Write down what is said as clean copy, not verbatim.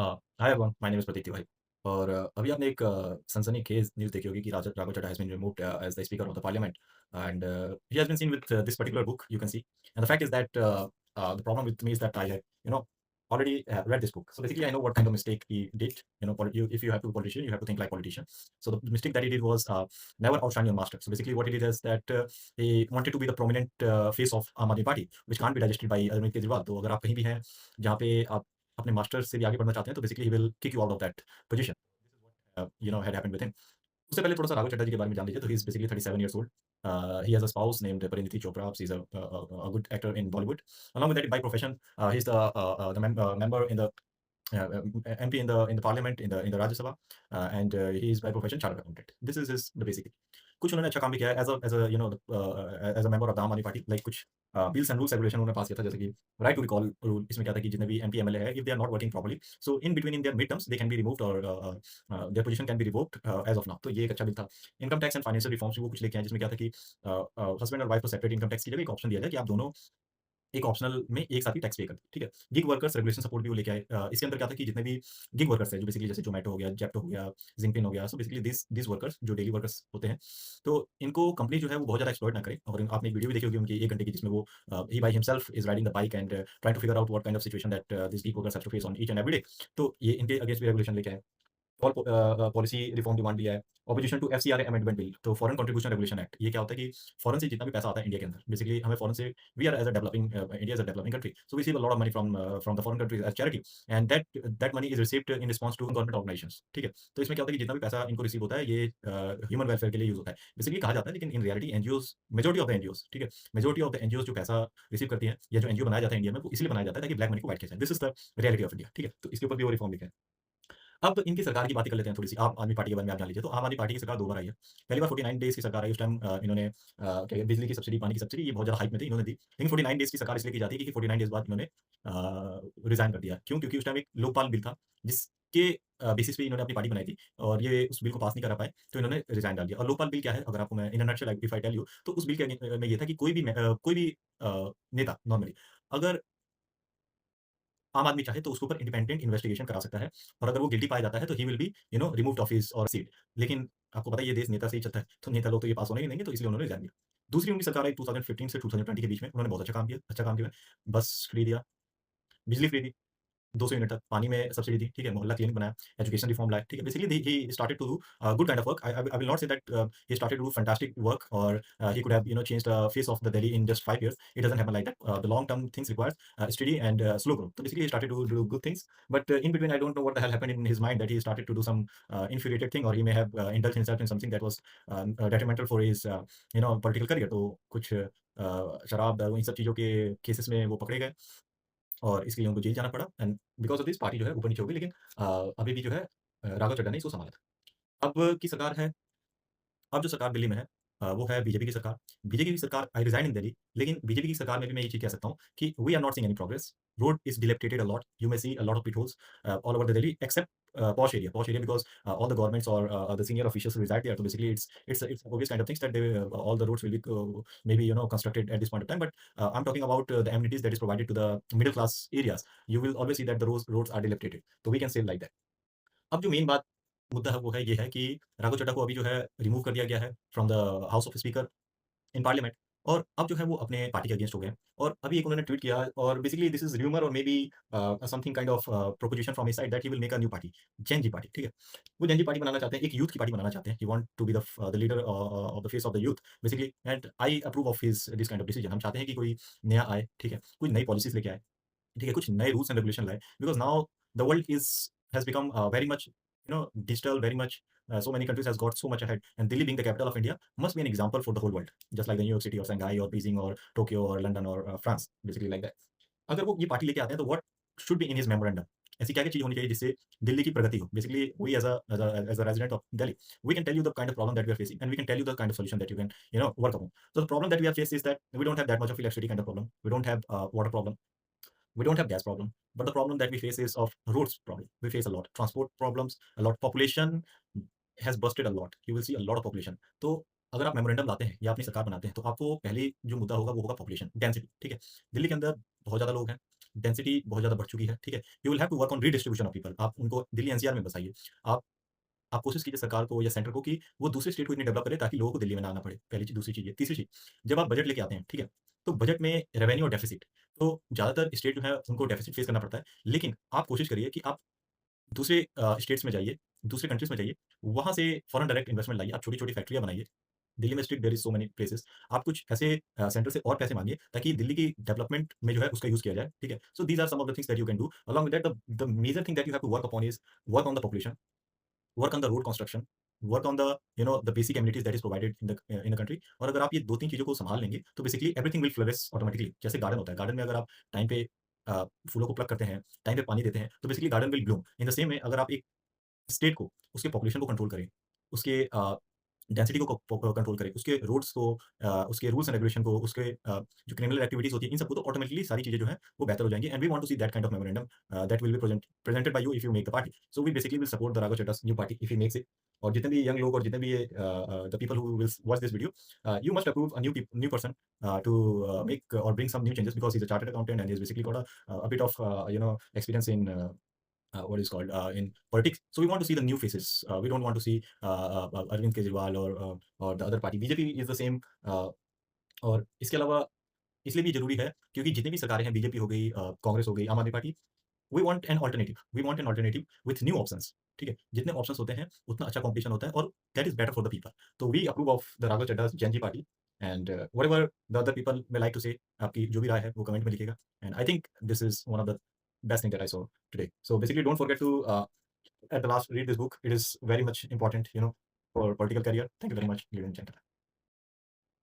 Hi everyone, my name is Prateek Tiwari. और अभी आपने एक सनसनीखेज़ न्यूज़ देखी होगी कि Raja Raghav Chadha has been removed as the speaker of the parliament and he has been seen with this particular book you can see. And the fact is that the problem with me is that I had, already read this book. So basically, I know what kind of mistake he did. If you have to be a politician, you have to think like politician. So the mistake that he did was never outshine your master. So basically, what he did is that he wanted to be the prominent face of Aam Aadmi Party, which can't be digested by Arvind Kejriwal. तो अगर आप कहीं भी हैं जहाँ पे आप अपने मास्टर्स से भी आगे बढ़ना चाहते हैं तो basically he will kick you out of that position. Had happened with him. उससे पहले थोड़ा-सा राघव चड्ढा जी के बारे में जान लीजिए। तो he is basically 37 years old. He has a spouse named Parineeti Chopra. She is a good actor in Bollywood. Along with that by profession he is the member in the MP in the parliament in the Rajya Sabha, and he is by profession chartered accountant. This is his the basic. कुछ उन्होंने अच्छा काम भी किया है as a as a member of the आम Aadmi party. Like कुछ bills and rules regulation उन्होंने पास किया था, जैसे कि राइट टू रिकॉल रूल। इसमें क्या था कि जितने भी एमपी एमएलए है, if they are not working properly, so in between in their mid terms they can be removed और their position can be revoked as of now. तो ये एक अच्छा बिल था। Income tax and financial reforms भी वो कुछ लेके आए, जिसमें क्या था कि हस्बैंड और वाइफ को सेपरेट इनकम टैक्स की जगह एक ऑप्शन दिया जाए कि आप दोनों एक ऑप्शनल में एक साथ ही टैक्स पे कर दें, ठीक है? गिग वर्कर्स रेगुलेशन सपोर्ट भी वो लेके आए। इसके अंदर क्या था कि जितने भी गिग वर्कर्स हैं, जो बेसिकली जैसे ज़ोमैटो हो गया, ज़ेप्टो हो गया, ज़िंगपिंग हो गया, सो बेसिकली दिस वर्कर्स जो डेली वर्कर्स होते हैं, तो इनको कंपनी जो है वो बहुत ज़्यादा एक्सप्लॉइट ना करे। और आपने एक वीडियो भी देखी होगी उनकी 1 घंटे की, जिसमें वो he by himself is riding the bike and trying to figure out what kind of situation that this gig workers have to face on each and every day. तो ये इनके अगेंस्ट भी रेगुलेशन लेके आए। और पॉलिसी रिफॉर्म डिमांड भी है। Opposition to FCRA amendment bill, तो फॉरेन कंट्रीब्यूशन रेगुलेशन एक्ट। ये क्या होता है कि फॉरेन से जितना भी पैसा आता है इंडिया के अंदर, बेसिकली हमें फॉरेन से we are as a developing India is a developing country, so we receive a lot of money from the foreign countries as charity, and that money is received in response to government organisations, ठीक है? तो इसमें क्या होता है कि जितना भी पैसा इनको रिसीव होता है, ये ह्यूमन वेलफेयर के लिए यूज होता है, बेसिकली कहा जाता है। लेकिन in reality NGOs, majority of the NGOs, ठीक है, मेजोरिटी ऑफ द एनजीओज जो पैसा रिसीव करती हैं, या जो एनजीओ बनाया जाता है इंडिया में, वो इसलिए बनाया जाता है ताकि ब्लैक मनी को व्हाइट किया जाए। This is the reality of India, ठीक है? तो इसके ऊपर भी वो रिफॉर्म लिखा है। अब इनकी सरकार की बातें कर लेते हैं थोड़ी-सी। आम आदमी पार्टी के बारे में आप जान लीजिए। तो आम आदमी पार्टी की सरकार 2 बार आई है। पहली बार 49 डेज़ की सरकार आई, उस टाइम इन्होंने क्या कहते हैं, बिजली की सब्सिडी, पानी की सब्सिडी, ये बहुत ज़्यादा हाइप में थी, इन्होंने दी। लेकिन 49 डेज़ की सरकार इसलिए की जाती है क्योंकि 49 डेज़ बाद इन्होंने रिज़ाइन कर दिया। क्यों? क्योंकि उस टाइम एक लोकपाल बिल था, जिसके बेसिस पे इन्होंने अपनी पार्टी बनाई थी, और ये उस बिल को पास नहीं करा पाए, तो इन्होंने रिज़ाइन डाल दिया। और लोकपाल बिल क्या है? अगर आपको मैं in a nutshell if I tell you, तो उस बिल के में ये था कि कोई भी नेता नॉर्मली अगर आम आदमी चाहे तो उसके ऊपर इंडिपेंडेंट इन्वेस्टिगेशन करा सकता है, और अगर वो गिल्टी पाया जाता है तो he will be removed of his और सीट। लेकिन आपको पता है ये देश नेता से ही चलता है, तो नेता लोग तो ये पास होने ही नहीं देंगे, तो इसलिए उन्होंने रिज़ाइन दिया। दूसरी उनकी सरकार आई 2015 से 2020 के बीच में, उन्होंने बहुत अच्छा काम किया। बस फ्री दिया, बिजली फ्री दी, 200 यूनिट तक, पानी में सब्सिडी दी, ठीक है? मोहल्ला क्लिनिक बनाया, एजुकेशन रिफॉर्म लाया, ठीक है? Basically he started to do good kind of work. I will not say that he started to do fantastic work, और he could have changed the face of the Delhi in just 5 years. It doesn't happen like that. The long term things requires steady and slow growth. So basically he started to do good things, but in between I don't know what the hell happened in his mind that he started to do some infuriated thing, or he may have indulged himself in something that was detrimental for his political career. तो कुछ शराब, दारू, इन सब चीज़ों के cases में वो पकड़े गए, और इसके लिए उनको जेल जाना पड़ा, and because of this party जो है ऊपर नीचे हो गई। लेकिन अभी भी जो है राघव चड्ढा ने इसको सँभाला था। अब की सरकार है, अब जो सरकार दिल्ली में है वो है बीजेपी की सरकार। बीजेपी की सरकार आई रिज़ाइन इन दिल्ली, लेकिन बीजेपी की सरकार में भी मैं ये चीज़ कह सकता हूँ कि we are not seeing any progress. Road is dilapidated a lot. You may see a lot of potholes all over the Delhi except posh area because all the governments or the senior officials reside there. So basically it's obvious kind of things that they all the roads will be maybe constructed at this point of time. But I'm talking about the amenities that is provided to the middle class areas. You will always see that the roads are dilapidated. So we can say like that. अब जो main बात मुद्दा है वो है, ये है कि राघव चड्ढा को अभी जो है रिमूव कर दिया गया है from the house of speaker in parliament, और अब जो है वो अपने पार्टी के अगेंस्ट हो गए हैं। और अभी एक उन्होंने ट्वीट किया, और बेसिकली दिस इज र्यूमर और maybe something kind of proposition from his side that he will make a new party, Gen Z party, ठीक है? वो जेन जी पार्टी बनाना चाहते हैं, एक यूथ की पार्टी बनाना चाहते हैं। He want to be the leader of the face of the youth basically, and I approve of his this kind of decision. हम चाहते हैं कि कोई नया आए, ठीक है? कुछ नई पॉलिसीज लेके आए, ठीक है? कुछ नए रूल्स एंड रेगुलेशन लाए, because now the world is has become very much digital, very much so many countries has got so much ahead, and Delhi being the capital of India must be an example for the whole world, just like the New York City or Shanghai or Beijing or Tokyo or London or France, basically like that. अगर वो ये party लेके आते हैं तो what should be in his memorandum? ऐसी क्या-क्या चीज़ होनी चाहिए जिससे दिल्ली की प्रगति हो? Basically we as a resident of Delhi, we can tell you the kind of problem that we are facing, and we can tell you the kind of solution that you can work upon. So the problem that we have faced is that we don't have that much of electricity kind of problem. We don't have water problem. We don't have gas problem, but the problem that we face is of roads problem. We face a lot transport problems, a lot population has busted a lot. You will see a lot of population. तो अगर आप memorandum लाते हैं या अपनी सरकार बनाते हैं, तो आपको पहले जो मुद्दा होगा वो होगा पॉपुलेशन डेंसिटी, ठीक है? दिल्ली के अंदर बहुत ज़्यादा लोग हैं, डेंसिटी बहुत ज़्यादा बढ़ चुकी है, ठीक है? You will have to work on redistribution of people. आप उनको दिल्ली एनसीआर में बसाइए। आप आप कोशिश कीजिए सरकार को या सेंटर को कि वो दूसरे स्टेट को इतनी डेवलप करे ताकि लोगों को दिल्ली में ना आना पड़े। पहली चीज़, दूसरी चीज़ ये। तीसरी चीज़, जब आप बजट लेके आते हैं, ठीक है? तो बजट में रेवेन्यू और डेफिसिट, तो ज़्यादातर स्टेट जो है उनको डेफिसिट फेस करना पड़ता है। लेकिन आप कोशिश करिए कि आप दूसरे स्टेट्स में जाइए, दूसरे कंट्रीज़ में जाइए, वहाँ से फॉरेन डायरेक्ट इन्वेस्टमेंट लाइए, आप छोटी-छोटी फैक्ट्रियाँ बनाइए। दिल्ली में still there is so many places. आप कुछ ऐसे सेंटर से और पैसे माँगिए ताकि दिल्ली की डेवलपमेंट में जो है उसका यूज़ किया जाए, ठीक है? So these are some of the things that you can do. Along with that the major thing that you have to work upon is work on the population, work on the road construction, work on the the basic amenities that is provided in the country. और अगर आप ये 2-3 चीज़ों को सँभाल लेंगे, तो basically everything will flourish automatically. जैसे गार्डन होता है, गार्डन में अगर आप टाइम पे फूलों को प्लग करते हैं, टाइम पे पानी देते हैं, तो basically garden will Bloom. In the same way अगर आप एक स्टेट को, उसके पॉपुलेशन को कंट्रोल करें, उसके डेंसिटी को कंट्रोल करें, उसके रोड्स को उसके रूल्स एंड रेगुलेशन को, उसके जो क्रिमिनल एक्टिविटीज़ होती है, इन सबको, तो ऑटोमेटिकली सारी चीज़ें जो हैं, वो बेहतर हो जाएँगी। And we want to see that kind of memorandum that will be presented by you if you make the party. So we basically will support the Raghav Chadha's new party if he makes it. और जितने भी young लोग और जितने भी ये the people who will watch this video, you must approve a new person to make और bring some new changes because he is a chartered accountant and he has basically got a bit of experience in what is called in politics. So we want to see the new faces. We don't want to see Arvind Kejriwal or the other party. BJP is the same. और इसके अलावा इसलिए भी ज़रूरी है क्योंकि जितनी भी सरकारें हैं, बीजेपी हो गई, कांग्रेस हो गई, Aam Aadmi Party, we want an alternative with new options, ठीक है? जितने ऑप्शंस होते हैं, उतना अच्छा कॉम्पिटिशन होता है और that is better for the people. तो we approve of the Raghav Chadha's gen Z party and whatever the other people may like to say, आपकी जो भी राय है, वो कमेंट में लिखिएगा। And I think this is one of the best thing that I saw today. So basically don't forget to at the last read this book. It is very much important, for political career. Thank you very much, ladies and gentlemen.